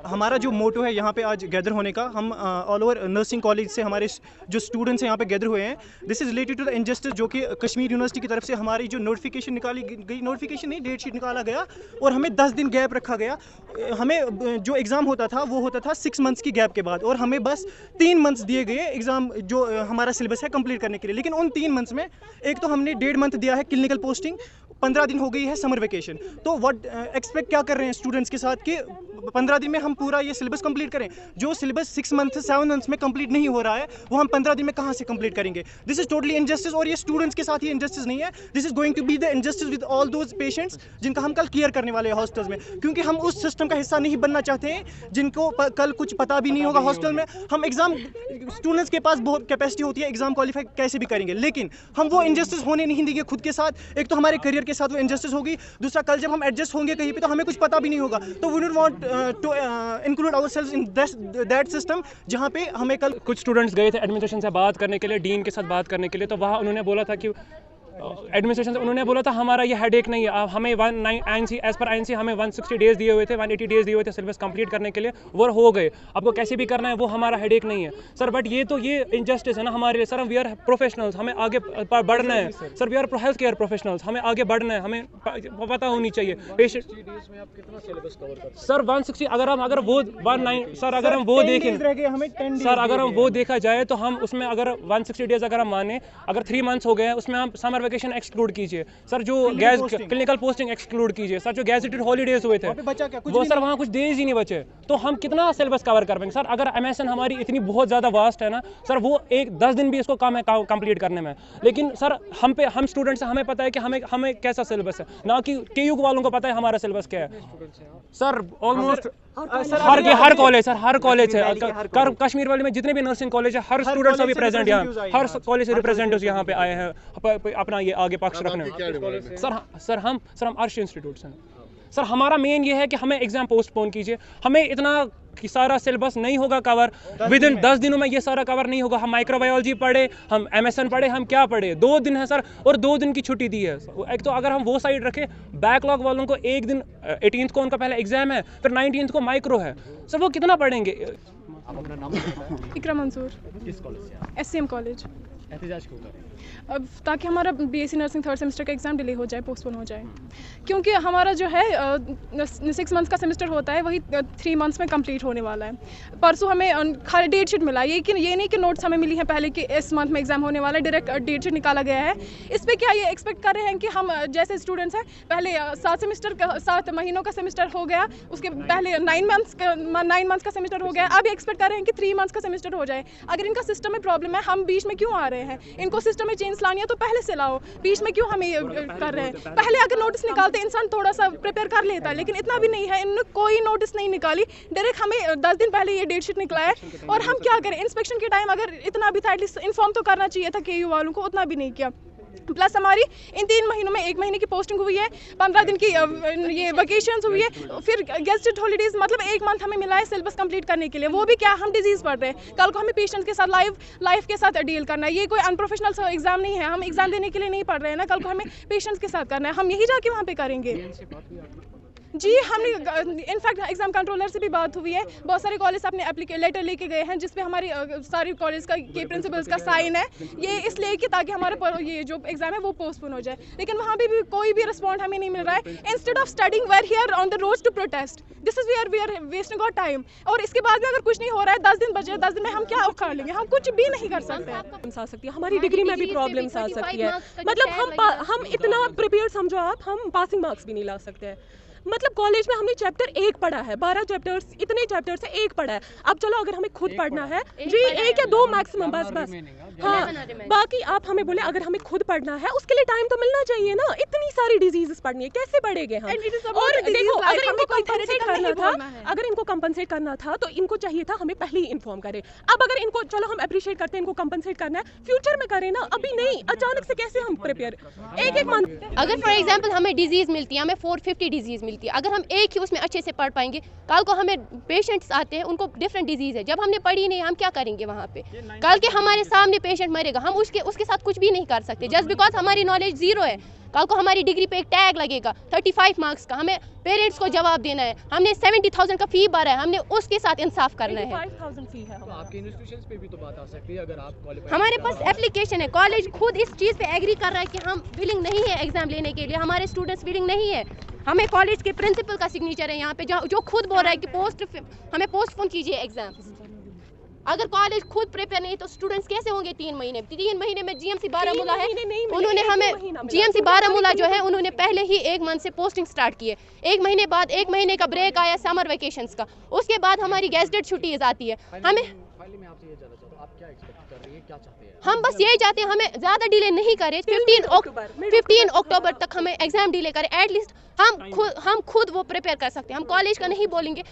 हमारा जो मोटो है यहाँ पे आज गैदर होने का, हम ऑल ओवर नर्सिंग कॉलेज से हमारे जो स्टूडेंट्स हैं यहाँ पे गैदर हुए हैं। This is related to the injustice जो कि कश्मीर यूनिवर्सिटी की तरफ से हमारी जो नोटिफिकेशन निकाली गई, नोटिफिकेशन नहीं, डेट शीट निकाला गया और हमें 10 दिन गैप रखा गया। हमें जो एग्ज़ाम होता था वो होता था 6 मंथ्स की गैप के बाद, और हमें बस 3 मंथ्स दिए गए एग्ज़ाम जो हमारा सिलेबस है कंप्लीट करने के लिए। लेकिन उन 3 मंथ्स में एक तो हमने 1.5 मंथ दिया है क्लिनिकल पोस्टिंग, 15 दिन हो गई है समर वेकेशन। तो व्हाट एक्सपेक्ट क्या कर रहे हैं स्टूडेंट्स के साथ कि 15 दिन में हम पूरा ये सिलेबस कंप्लीट करें? जो सिलेबस 6 मंथ 7 मंथ्स में कंप्लीट नहीं हो रहा है वो हम 15 दिन में कहाँ से कंप्लीट करेंगे? दिस इज टोटली इनजस्टिस, और ये स्टूडेंट्स के साथ ही इनजस्टिस नहीं है, this is going to be the injustice with all those patients जिनका हम कल केयर करने वाले हैं हॉस्टल्स में। क्योंकि हम उस सिस्टम का हिस्सा नहीं बनना चाहते हैं जिनको कल कुछ पता भी नहीं होगा हॉस्टल में। हम एग्जाम, स्टूडेंट्स के पास बहुत कैपेसिटी होती है, एग्जाम क्वालिफाई कैसे भी करेंगे, लेकिन हम वो इनजस्टिस होने नहीं देंगे खुद के साथ। एक तो हमारे करियर के साथ वो इनजस्टिस होगी, दूसरा कल जब हम एडजस्ट होंगे कहीं पे तो हमें कुछ पता भी नहीं होगा। तो we don't want to include ourselves in that system जहाँ पे हमें कल कुछ स्टूडेंट्स गए थे एडमिनिस्ट्रेशन से बात करने के लिए, डीन के साथ बात करने के लिए, तो वहाँ उन्होंने बोला था कि एडमिनिस्ट्रेशन से उन्होंने बोला था हमारा ये हेडेक नहीं है, हमें एज पर आईएनसी हमें 160 डेज दिए हुए थे, 180 डेज दिए हुए थे सिलेबस कंप्लीट करने के लिए, वो हो गए, आपको कैसे भी करना है वो हमारा हेडेक नहीं है सर। बट ये तो ये इनजस्टिस है ना हमारे लिए सर। वी आर प्रोफेशनल्स, हमें आगे बढ़ना है sir. We are health care professionals, हमें आगे बढ़ना है, हमें पता होनी चाहिए पेशेंट। सर 160 अगर वो 19 सर अगर हम वो देखें सर, अगर हम वो देखा जाए तो हम उसमें अगर 160 डेज अगर हम माने, अगर 3 मंथ्स हो गए हैं उसमें हम समर वेकेशन एक्सक्लूड कीजिए सर, जो क्लिनिकल पोस्टिंग एक्सक्लूड कीजिए सर, जो गैजेटेड हॉलीडेज हुए थे वो सर वहाँ कुछ डेज ही नहीं बचे, तो हम कितना सिलेबस कवर कर पाएंगे सर? अगर एमएसएन हमारी इतनी बहुत ज़्यादा वास्ट है ना सर, वो 10 दिन भी इसको कम है कंप्लीट करने में। लेकिन सर हम स्टूडेंट्स हैं, हमें पता है कि हमें कैसा सिलेबस है, ना कि केयू वालों को पता है हमारा सिलेबस क्या है सर। ऑलमोस्ट हर कॉलेज है, कश्मीर वाले में जितने भी नर्सिंग कॉलेज है, हर स्टूडेंट्स अभी प्रेजेंट यहाँ, हर कॉलेज से रिप्रेजेंटेटिव्स यहाँ पे आए हैं अपना ये आगे पक्ष रखने। सर हम अर्श इंस्टीट्यूट से सर, हमारा मेन ये है कि हमें एग्जाम पोस्टपोन कीजिए। हमें इतना कि सारा सिलेबस नहीं होगा कवर, विद इन 10 दिनों में ये सारा कवर नहीं होगा। हम माइक्रोबायोलॉजी पढ़े, हम एमएसएन पढ़े, हम क्या पढ़े? 2 दिन है सर, और 2 दिन की छुट्टी दी है। एक तो अगर हम वो साइड रखें, बैकलॉग वालों को एक दिन 18th को उनका पहला एग्जाम है, फिर 19th को माइक्रो है सर, वो कितना पढ़ेंगे? इकरा मंसूर, किस कॉलेज से? SCM college. एहतजाज क्यों करें? अब ताकि हमारा BSc नर्सिंग 3rd सेमेस्टर का एग्ज़ाम डिले हो जाए, पोस्टपोन हो जाए, क्योंकि हमारा जो है 6 मंथ्स का सेमेस्टर होता है, वही 3 मंथ्स में कंप्लीट होने वाला है। परसों हमें खाली डेट शीट मिला, ये नहीं कि नोट्स हमें मिली हैं पहले कि इस मंथ में एग्ज़ाम होने वाला है, डायरेक्ट डेट शीट निकाला गया है। इस पर क्या ये एक्सपेक्ट कर रहे हैं कि हम जैसे स्टूडेंट्स हैं, पहले 7 महीनों का सेमेस्टर हो गया, उसके पहले 9 मंथ्स का सेमेस्टर हो गया, अब एक्सपेक्ट कर रहे हैं कि 3 मंथ्स का सेमेस्टर हो जाए। अगर इनका सिस्टम में प्रॉब्लम है, हम बीच में क्यों आ रहे हैं? इनको सिस्टम में चेंज लानी है तो पहले से लाओ, बीच में क्यों हम ये कर रहे हैं? पहले अगर नोटिस निकालते इंसान थोड़ा सा प्रिपेयर कर लेता है, लेकिन इतना भी नहीं है, इन्होंने कोई नोटिस नहीं निकाली, डायरेक्ट हमें 10 दिन पहले ये डेट शीट निकला है। और हम क्या करें? इंस्पेक्शन के टाइम अगर इतना भी था, एटलीस्ट इन्फॉर्म तो करना चाहिए था केयू वालों को, उतना भी नहीं किया। प्लस हमारी इन 3 महीनों में 1 महीने की पोस्टिंग हुई है, 15 दिन की ये वेकेशंस हुई है, फिर गेस्टेड हॉलीडेज, मतलब 1 मंथ हमें मिला है सिलेबस कंप्लीट करने के लिए। वो भी क्या, हम डिजीज़ पढ़ रहे हैं, कल को हमें पेशेंट्स के साथ लाइफ के साथ डील करना है। ये कोई अनप्रोफेशनल एग्जाम नहीं है, हम एग्जाम देने के लिए नहीं पढ़ रहे हैं ना, कल को हमें पेशेंट्स के साथ करना है, हम यही जाके वहाँ पे करेंगे। जी, हमने इनफैक्ट एग्जाम कंट्रोलर से भी बात हुई है, बहुत सारे कॉलेज अपने लेटर लेके गए हैं जिसपे हमारी सारी कॉलेज के प्रिंसिपल्स का साइन है, ये इसलिए कि ताकि हमारा ये जो एग्जाम है वो पोस्टपोन हो जाए। लेकिन वहाँ पे भी कोई भी रिस्पॉन्ड हमें नहीं मिल रहा है। Instead of studying we are here on the road to protest, this is we are wasting our time. और इसके बाद में अगर कुछ नहीं हो रहा है, 10 दिन बचे, 10 दिन में हम क्या उखाड़ लेंगे? हम कुछ भी नहीं कर सकते। हमारी डिग्री में भी प्रॉब्लम्स आ सकती है, मतलब हम इतना प्रिपेयर समझो आप, हम पासिंग मार्क्स भी नहीं ला सकते हैं। मतलब कॉलेज में हमने चैप्टर 1 पढ़ा है, 12 चैप्टर्स, इतने चैप्टर्स है, 1 पढ़ा है। अब चलो अगर हमें खुद पढ़ना है जी, 1 या 2 मैक्सिमम, बस हाँ, बाकी आप हमें बोले अगर हमें खुद पढ़ना है उसके लिए टाइम तो मिलना चाहिए ना। इतनी सारी डिजीजेस पढ़नी है, कैसे पढ़ेंगे हम? और देखो, अगर इनको कंपनसेट करना था, तो इनको चाहिए था हमें पहले ही इन्फॉर्म करें। अब अगर इनको, चलो हम अप्रिशिएट करते हैं, इनको कंपनसेट करना है, फ्यूचर में करें ना, अभी नहीं। अचानक से कैसे हम प्रिपेयर 1 मंथ? अगर फॉर एग्जाम्पल हमें डिजीज मिलती है, हमें 450 डिजीज मिलती है। अगर हम एक ही उसमें अच्छे से पढ़ पाएंगे, कल को हमें पेशेंट्स आते हैं, उनको डिफरेंट डिजीज़ है, जब हमने पढ़ी नहीं हम क्या करेंगे वहाँ पे? कल के हमारे सामने पेशेंट मरेगा, हम उसके साथ कुछ भी नहीं कर सकते जस्ट बिकॉज हमारी नॉलेज ज़ीरो है। कल को हमारी डिग्री पे एक टैग लगेगा 35 मार्क्स का, हमें पेरेंट्स को जवाब देना है, हमने 70,000 का फ़ी भरा है, हमने उसके साथ इंसाफ करना है। 5,000 फी है। तो आपके इंस्टीट्यूशंस पे भी तो बात आ सकती है अगर आप क्वालिफाई। हमारे पास एप्लीकेशन है, कॉलेज खुद इस चीज़ पे एग्री कर रहा है कि हम विलिंग नहीं है एग्जाम लेने के लिए, हमारे स्टूडेंट्स विलिंग नहीं है। हमें कॉलेज के प्रिंसिपल का सिग्नेचर है यहाँ पे, जो खुद बोल रहा है कि हमें पोस्टपोन कीजिए एग्जाम। अगर कॉलेज खुद प्रिपेयर नहीं तो स्टूडेंट्स कैसे होंगे? 3 महीने में जीएमसी बारामूला है, उन्होंने हमें जीएमसी बारामूला जो है उन्होंने पहले ही 1 मंथ से पोस्टिंग स्टार्ट की है। 1 महीने बाद 1 महीने का ब्रेक आया समर वेकेशंस का, उसके बाद हमारी गेजेटेड छुट्टीज आती है। हमें फाइनली मैं आपसे ये जानना चाहता हूँ, आप क्या एक्सपेक्ट कर रही हैं, क्या चाहते हैं? हम बस यही चाहते हैं हमें ज़्यादा डिले नहीं करें, 15 अक्टूबर तक हमें एग्जाम डिले करें एटलीस्ट। हम खुद वो प्रिपेयर कर सकते हैं, हम कॉलेज का नहीं बोलेंगे।